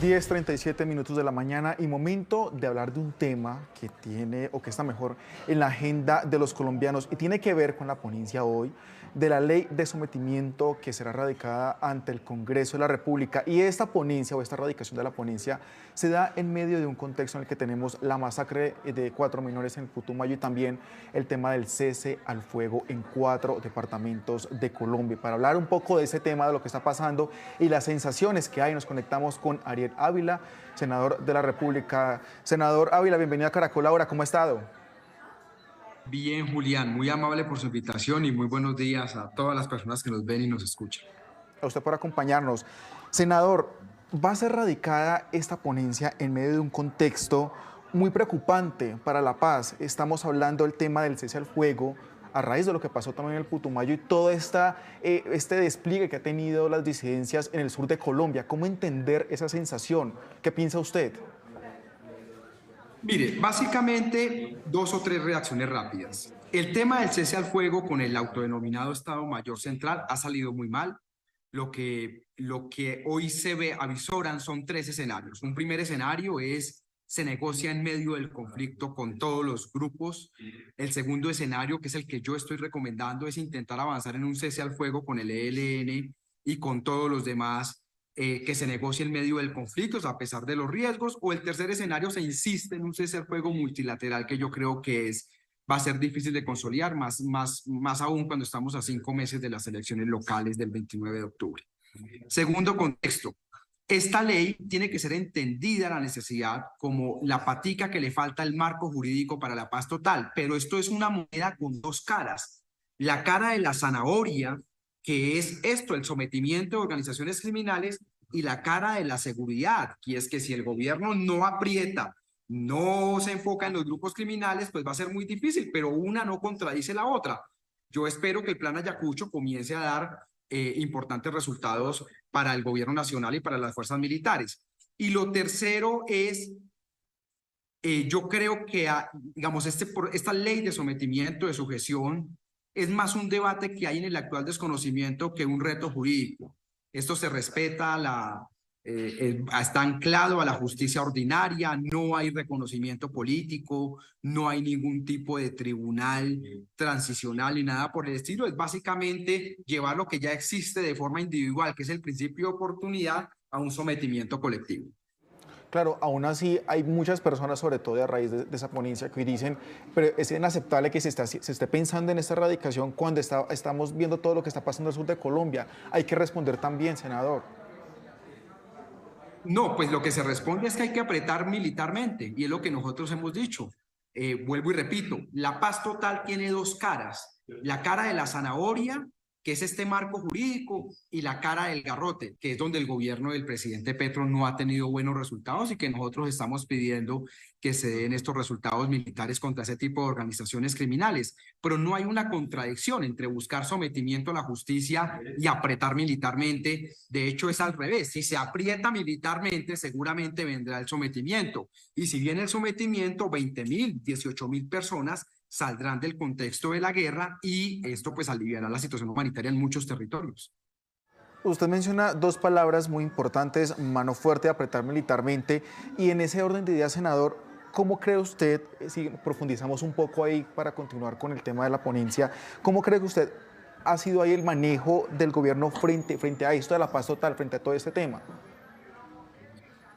10:37 de la mañana y momento de hablar de un tema que tiene o que está mejor en la agenda de los colombianos y tiene que ver con la ponencia hoy de la ley de sometimiento que será radicada ante el Congreso de la República. Y esta ponencia o esta radicación de la ponencia se da en medio de un contexto en el que tenemos la masacre de 4 menores en el Putumayo y también el tema del cese al fuego en 4 departamentos de Colombia. Para hablar un poco de ese tema, de lo que está pasando y las sensaciones que hay, nos conectamos con Ariel Ávila, senador de la República. Senador Ávila, bienvenido a Caracol Ahora, ¿cómo ha estado? Bien, Julián, muy amable por su invitación y muy buenos días a todas las personas que nos ven y nos escuchan. A usted por acompañarnos. Senador, va a ser radicada esta ponencia en medio de un contexto muy preocupante para la paz. Estamos hablando del tema del cese al fuego a raíz de lo que pasó también en el Putumayo y todo este despliegue que ha tenido las disidencias en el sur de Colombia. ¿Cómo entender esa sensación? ¿Qué piensa usted? Mire, básicamente dos o tres reacciones rápidas. El tema del cese al fuego con el autodenominado Estado Mayor Central ha salido muy mal. Lo que hoy se ve, avisoran son tres escenarios. Un primer escenario es se negocia en medio del conflicto con todos los grupos. El segundo escenario, que es el que yo estoy recomendando, es intentar avanzar en un cese al fuego con el ELN y con todos los demás, que se negocie en medio del conflicto a pesar de los riesgos. O el tercer escenario, se insiste en un cese al fuego multilateral que yo creo que va a ser difícil de consolidar, más aún cuando estamos a 5 meses de las elecciones locales del 29 de octubre. Segundo contexto, esta ley tiene que ser entendida la necesidad como la patica que le falta al marco jurídico para la paz total, pero esto es una moneda con dos caras. La cara de la zanahoria, que es esto, el sometimiento de organizaciones criminales, y la cara de la seguridad, que es que si el gobierno no aprieta, no se enfoca en los grupos criminales, pues va a ser muy difícil, pero una no contradice la otra. Yo espero que el plan Ayacucho comience a dar importantes resultados para el gobierno nacional y para las fuerzas militares. Y lo tercero es, yo creo que, digamos, esta ley de sometimiento, de sujeción, es más un debate que hay en el actual desconocimiento que un reto jurídico. Esto se respeta, está anclado a la justicia ordinaria, no hay reconocimiento político, no hay ningún tipo de tribunal transicional ni nada por el estilo. Es básicamente llevar lo que ya existe de forma individual, que es el principio de oportunidad, a un sometimiento colectivo. Claro, aún así hay muchas personas, sobre todo a raíz de esa ponencia, que dicen, pero es inaceptable que se esté pensando en esta erradicación cuando estamos viendo todo lo que está pasando en el sur de Colombia. Hay que responder también, senador. No, pues lo que se responde es que hay que apretar militarmente, y es lo que nosotros hemos dicho. Vuelvo y repito, la paz total tiene dos caras: la cara de la zanahoria, que es este marco jurídico, y la cara del garrote, que es donde el gobierno del presidente Petro no ha tenido buenos resultados y que nosotros estamos pidiendo que se den estos resultados militares contra ese tipo de organizaciones criminales. Pero no hay una contradicción entre buscar sometimiento a la justicia y apretar militarmente. De hecho, es al revés. Si se aprieta militarmente, seguramente vendrá el sometimiento. Y si viene el sometimiento, 20.000, 18.000 personas saldrán del contexto de la guerra, y esto pues aliviará la situación humanitaria en muchos territorios. Usted menciona dos palabras muy importantes: mano fuerte, apretar militarmente. Y en ese orden de ideas, senador, ¿cómo cree usted, si profundizamos un poco ahí para continuar con el tema de la ponencia, cómo cree que usted ha sido ahí el manejo del gobierno frente a esto de la paz total, frente a todo este tema?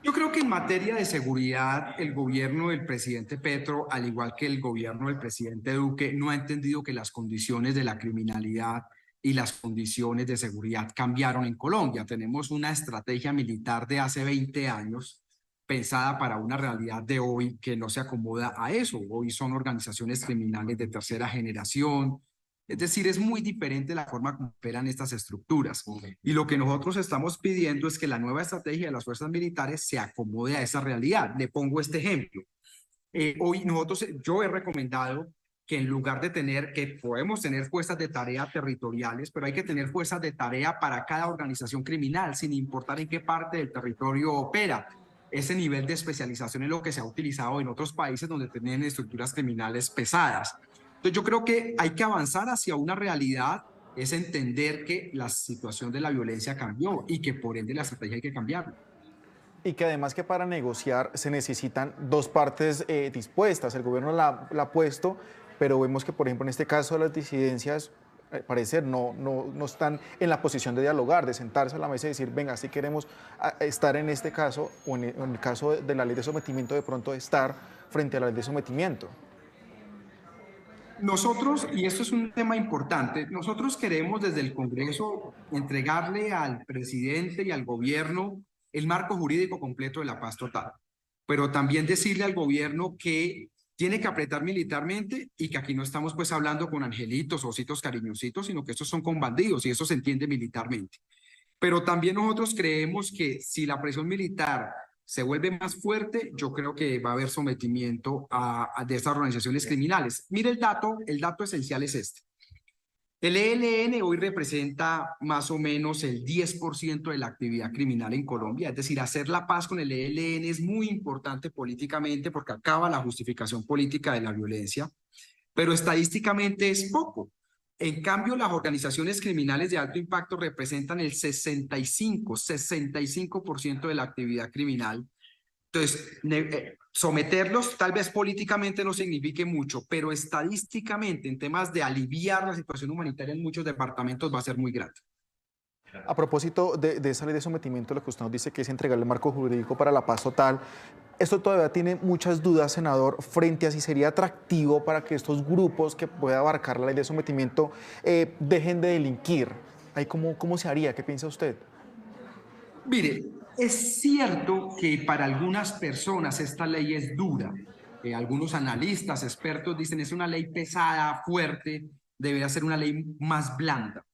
Yo creo que en materia de seguridad, el gobierno del presidente Petro, al igual que el gobierno del presidente Duque, no ha entendido que las condiciones de la criminalidad y las condiciones de seguridad cambiaron en Colombia. Tenemos una estrategia militar de hace 20 años pensada para una realidad de hoy que no se acomoda a eso. Hoy son organizaciones criminales de tercera generación. Es decir, es muy diferente la forma como operan estas estructuras. Y lo que nosotros estamos pidiendo es que la nueva estrategia de las fuerzas militares se acomode a esa realidad. Le pongo este ejemplo. Yo he recomendado que en lugar de que podemos tener fuerzas de tarea territoriales, pero hay que tener fuerzas de tarea para cada organización criminal, sin importar en qué parte del territorio opera. Ese nivel de especialización es lo que se ha utilizado en otros países donde tienen estructuras criminales pesadas. Entonces yo creo que hay que avanzar hacia una realidad, es entender que la situación de la violencia cambió y que por ende la estrategia hay que cambiarla. Y que además que para negociar se necesitan dos partes dispuestas. El gobierno la ha puesto, pero vemos que, por ejemplo, en este caso las disidencias, al parecer, no están en la posición de dialogar, de sentarse a la mesa y decir, venga, si queremos estar en este caso, o en el caso de la ley de sometimiento, de pronto estar frente a la ley de sometimiento. Nosotros, y esto es un tema importante, nosotros queremos desde el Congreso entregarle al presidente y al gobierno el marco jurídico completo de la paz total, pero también decirle al gobierno que tiene que apretar militarmente y que aquí no estamos pues hablando con angelitos, ositos cariñositos, sino que estos son con bandidos y eso se entiende militarmente. Pero también nosotros creemos que si la presión militar se vuelve más fuerte, yo creo que va a haber sometimiento de estas organizaciones criminales. Mire el dato esencial es este. El ELN hoy representa más o menos el 10% de la actividad criminal en Colombia, es decir, hacer la paz con el ELN es muy importante políticamente porque acaba la justificación política de la violencia, pero estadísticamente es poco. En cambio, las organizaciones criminales de alto impacto representan el 65% de la actividad criminal. Entonces, someterlos tal vez políticamente no signifique mucho, pero estadísticamente en temas de aliviar la situación humanitaria en muchos departamentos va a ser muy grande. A propósito de esa ley de sometimiento, lo que usted nos dice que es entregarle el marco jurídico para la paz total, esto todavía tiene muchas dudas, senador, frente a si sería atractivo para que estos grupos que pueda abarcar la ley de sometimiento dejen de delinquir. Ahí ¿cómo se haría? ¿Qué piensa usted? Mire, es cierto que para algunas personas esta ley es dura. Algunos analistas, expertos dicen es una ley pesada, fuerte, debería ser una ley más blanda.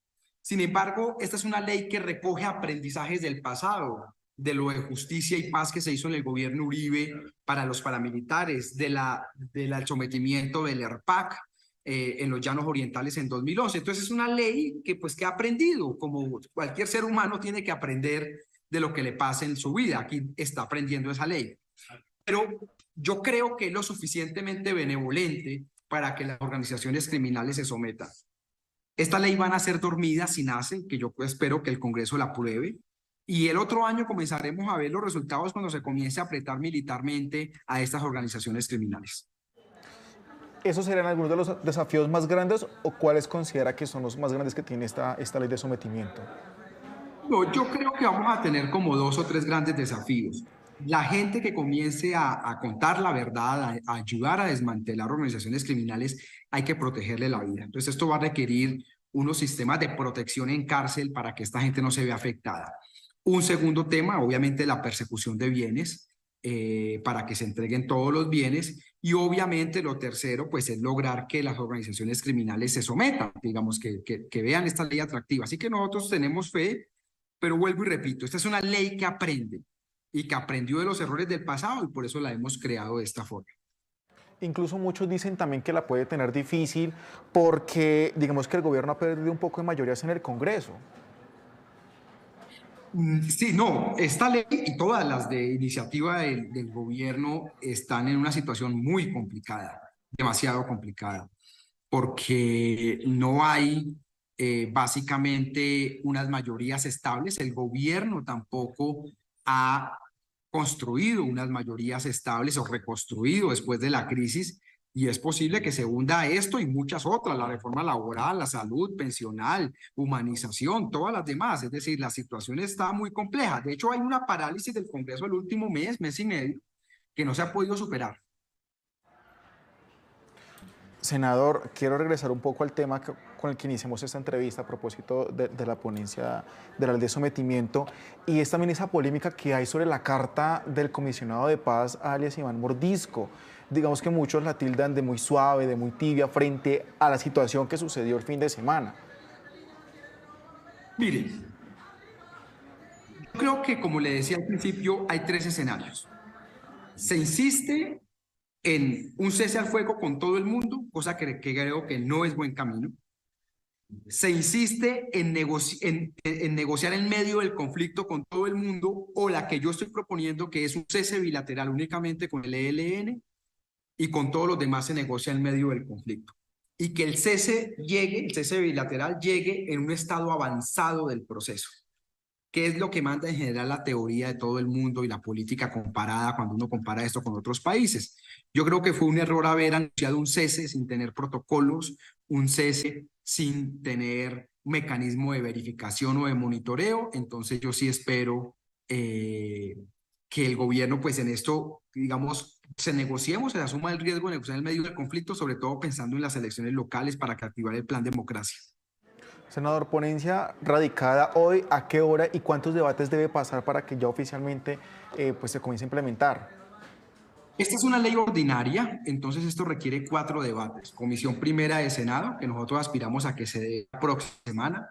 Sin embargo, esta es una ley que recoge aprendizajes del pasado, de lo de justicia y paz que se hizo en el gobierno Uribe para los paramilitares, del sometimiento del ERPAC en los Llanos Orientales en 2011. Entonces es una ley que ha aprendido, como cualquier ser humano tiene que aprender de lo que le pase en su vida. Aquí está aprendiendo esa ley. Pero yo creo que es lo suficientemente benevolente para que las organizaciones criminales se sometan. Esta ley van a ser dormida si nace, que yo espero que el Congreso la apruebe. Y el otro año comenzaremos a ver los resultados cuando se comience a apretar militarmente a estas organizaciones criminales. ¿Esos serían algunos de los desafíos más grandes o cuáles considera que son los más grandes que tiene esta ley de sometimiento? No, yo creo que vamos a tener como 2 o 3 grandes desafíos. La gente que comience a contar la verdad, a ayudar a desmantelar organizaciones criminales, hay que protegerle la vida. Entonces esto va a requerir unos sistemas de protección en cárcel para que esta gente no se vea afectada. Un segundo tema, obviamente, la persecución de bienes, para que se entreguen todos los bienes. Y obviamente lo tercero, pues es lograr que las organizaciones criminales se sometan, digamos, que vean esta ley atractiva. Así que nosotros tenemos fe. Pero vuelvo y repito, esta es una ley que aprende y que aprendió de los errores del pasado y por eso la hemos creado de esta forma. Incluso muchos dicen también que la puede tener difícil porque digamos que el gobierno ha perdido un poco de mayorías en el Congreso. Sí, no, esta ley y todas las de iniciativa del gobierno están en una situación muy complicada, demasiado complicada, porque no hay básicamente unas mayorías estables. El gobierno tampoco ha construido unas mayorías estables o reconstruido después de la crisis y es posible que se hunda esto y muchas otras, la reforma laboral, la salud, pensional, humanización, todas las demás. Es decir, la situación está muy compleja. De hecho, hay una parálisis del Congreso el último mes y medio, que no se ha podido superar. Senador, quiero regresar un poco al tema con el que iniciamos esta entrevista a propósito de la ponencia de la ley de sometimiento y es también esa polémica que hay sobre la carta del comisionado de paz, alias Iván Mordisco. Digamos que muchos la tildan de muy suave, de muy tibia frente a la situación que sucedió el fin de semana. Mire, yo creo que como le decía al principio, hay 3 escenarios. Se insiste en un cese al fuego con todo el mundo, cosa que creo que no es buen camino. Se insiste en negociar en medio del conflicto con todo el mundo, o la que yo estoy proponiendo, que es un cese bilateral únicamente con el ELN y con todos los demás se negocia en medio del conflicto. Y que el cese bilateral llegue en un estado avanzado del proceso. ¿Qué es lo que manda en general la teoría de todo el mundo y la política comparada cuando uno compara esto con otros países? Yo creo que fue un error haber anunciado un cese sin tener protocolos, un cese sin tener mecanismo de verificación o de monitoreo. Entonces yo sí espero que el gobierno pues en esto, digamos, se negociemos, se asuma el riesgo de negociar en medio del conflicto, sobre todo pensando en las elecciones locales para que activar el plan democracia. Senador, ponencia radicada hoy, ¿a qué hora y cuántos debates debe pasar para que ya oficialmente pues se comience a implementar? Esta es una ley ordinaria, entonces esto requiere 4 debates. Comisión primera de Senado, que nosotros aspiramos a que se dé la próxima semana,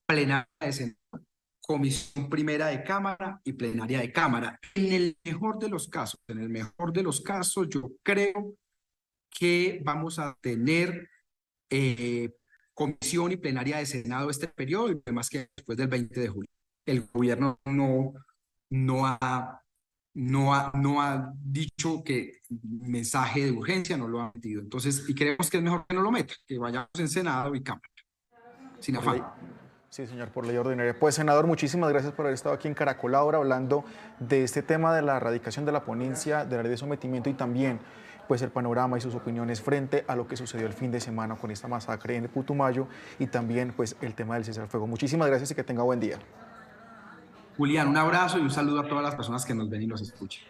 plenaria de Senado, comisión primera de Cámara y plenaria de Cámara. En el mejor de los casos, yo creo que vamos a tener comisión y plenaria de Senado este periodo y además que después del 20 de julio. El gobierno no ha, no ha dicho que mensaje de urgencia no lo ha metido. Entonces, y creemos que es mejor que no lo meta, que vayamos en Senado y Cámara, sin Por ley. afán. Sí, señor, por ley ordinaria. Pues, senador, muchísimas gracias por haber estado aquí en Caracol ahora hablando de este tema de la erradicación de la ponencia, de la ley de sometimiento y también pues el panorama y sus opiniones frente a lo que sucedió el fin de semana con esta masacre en el Putumayo y también pues el tema del cese al fuego. Muchísimas gracias y que tenga buen día. Julián, un abrazo y un saludo a todas las personas que nos ven y nos escuchan.